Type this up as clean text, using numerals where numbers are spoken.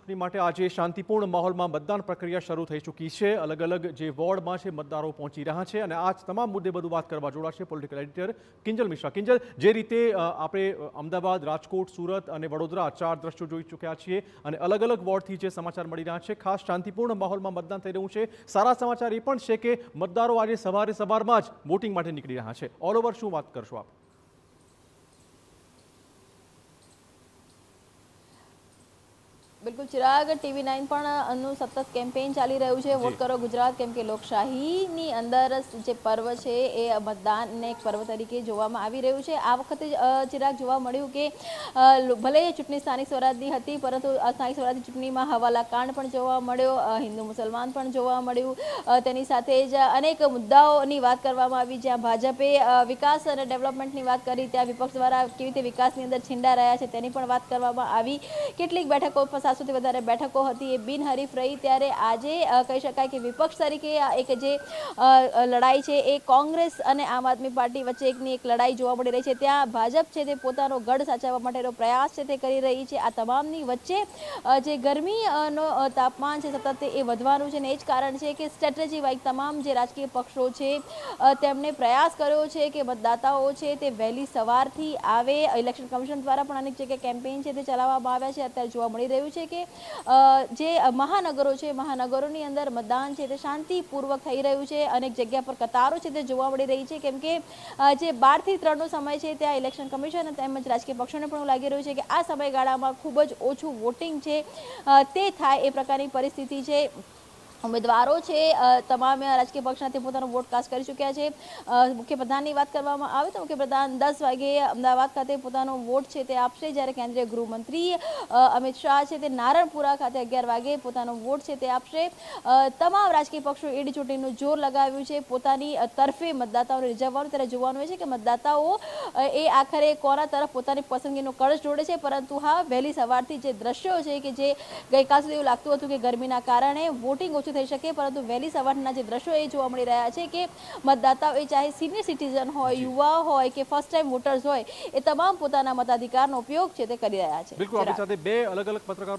ચૂંટણી માટે આજે શાંતિપૂર્ણ માહોલમાં મતદાન પ્રક્રિયા શરૂ થઈ ચૂકી છે। અલગ અલગ જે વોર્ડમાં છે મતદારો પહોંચી રહ્યા છે અને આ તમામ મુદ્દે બધું વાત કરવા જોડાશે પોલિટિકલ એડિટર કિંજલ મિશ્રા। કિંજલ, જે રીતે આપણે અમદાવાદ, રાજકોટ, સુરત અને વડોદરા 4 દ્રશ્યો જોઈ ચૂક્યા છીએ અને અલગ અલગ વોર્ડથી જે સમાચાર મળી રહ્યા છે, ખાસ શાંતિપૂર્ણ માહોલમાં મતદાન થઈ રહ્યું છે। સારા સમાચાર એ પણ છે કે મતદારો આજે સવારમાં જ વોટિંગ માટે નીકળી રહ્યા છે। ઓલ ઓવર શું વાત કરશો આપ? बिल्कुल चिराग, TV9 પણ સતત કેમ્પેઇન ચાલી રહ્યું છે વોટ કરો ગુજરાત, કેમ કે લોકશાહીની અંદર જે પર્વ છે એ મતદાનને એક પર્વ તરીકે જોવામાં આવી રહ્યું છે। આ વખતે ચિરાગ જોવા મળ્યું કે ભલે ચૂંટણી સ્થાનિક સ્વરાજની હતી, પરંતુ સ્થાનિક સ્વરાજની ચૂંટણીમાં હવાલા કાંડ પણ જોવા મળ્યો, હિન્દુ મુસલમાન પણ જોવા મળ્યું। તેની સાથે જ અનેક મુદ્દાઓની વાત કરવામાં આવી। જ્યાં ભાજપે વિકાસ અને ડેવલપમેન્ટની વાત કરી, ત્યાં વિપક્ષ દ્વારા કેવી રીતે વિકાસની અંદર છીંડા રહ્યા છે તેની પણ વાત કરવામાં આવી। કેટલીક બેઠકો 700થી વધારે બેઠકો હતી એ બિનહરીફ રહી। ત્યારે આજે કહી શકાય કે વિપક્ષ તરીકે એક જે લડાઈ છે એ કોંગ્રેસ અને આમ આદમી પાર્ટી વચ્ચે એક લડાઈ જોવા મળી રહી છે। ત્યાં ભાજપ છે તે પોતાનો ગઢ સાચવવા માટેનો પ્રયાસ છે તે કરી રહી છે। આ તમામની વચ્ચે જે ગરમીનો તાપમાન છે સતત એ વધવાનું છે ને એ જ કારણ છે કે સ્ટ્રેટેજી વાઇઝ તમામ જે રાજકીય પક્ષો છે તેમણે પ્રયાસ કર્યો છે કે મતદાતાઓ છે તે વહેલી સવારથી આવે। ઇલેક્શન કમિશન દ્વારા પણ અનેક જગ્યાએ કેમ્પેઇન છે તે ચલાવવામાં આવ્યા છે। અત્યારે જોવા મળી રહ્યું છે કે જે મહાનગરો છે, મહાનગરોની અંદર મતદાન છે તે શાંતિપૂર્વક થઈ રહ્યું છે। અનેક જગ્યા પર કતારો છે તે જોવા મળી રહી છે, કેમ કે જે 12 થી 3નો સમય છે ત્યાં ઇલેક્શન કમિશન તેમજ રાજકીય પક્ષોને પણ લાગી રહ્યું છે કે આ સમયગાળામાં ખૂબ જ ઓછું વોટિંગ છે તે થાય એ પ્રકારની પરિસ્થિતિ છે। ઉમેદવારો છે તમામ રાજકીય પક્ષના તે પોતાનો વોટ કાસ્ટ કરી ચૂક્યા છે। મુખ્યપ્રધાનની વાત કરવામાં આવે તો મુખ્યપ્રધાન 10 વાગે અમદાવાદ ખાતે પોતાનો વોટ છે તે આપશે, જ્યારે કેન્દ્રીય ગૃહમંત્રી અમિત શાહ છે તે નારણપુરા ખાતે 11 વાગે પોતાનો વોટ છે તે આપશે। તમામ રાજકીય પક્ષો એડી ચોટીનું જોર લગાવ્યું છે પોતાની તરફે મતદાતાઓને રીઝવવાનું। ત્યારે જોવાનું એ છે કે મતદાતાઓ એ આખરે કોના તરફ પોતાની પસંદગીનો કળશ જોડે છે। પરંતુ હા, વહેલી સવારથી જે દ્રશ્યો છે કે જે ગઈકાલ સુધી એવું લાગતું હતું કે ગરમીના કારણે વોટિંગ ઓછું થઈ શકે, પરંતુ વહેલી સવારના જે દ્રશ્યો એ જોવા મળી રહ્યા છે કે મતદાતાઓ એ ચાહે સિનિયર સિટીઝન હોય, યુવા હોય કે ફર્સ્ટ ટાઈમ વોટર્સ હોય, એ તમામ પોતાના મતાધિકારનો ઉપયોગ છે તે કરી રહ્યા છે। બિલકુલ, આપણી સાથે બે અલગ અલગ પત્રકારો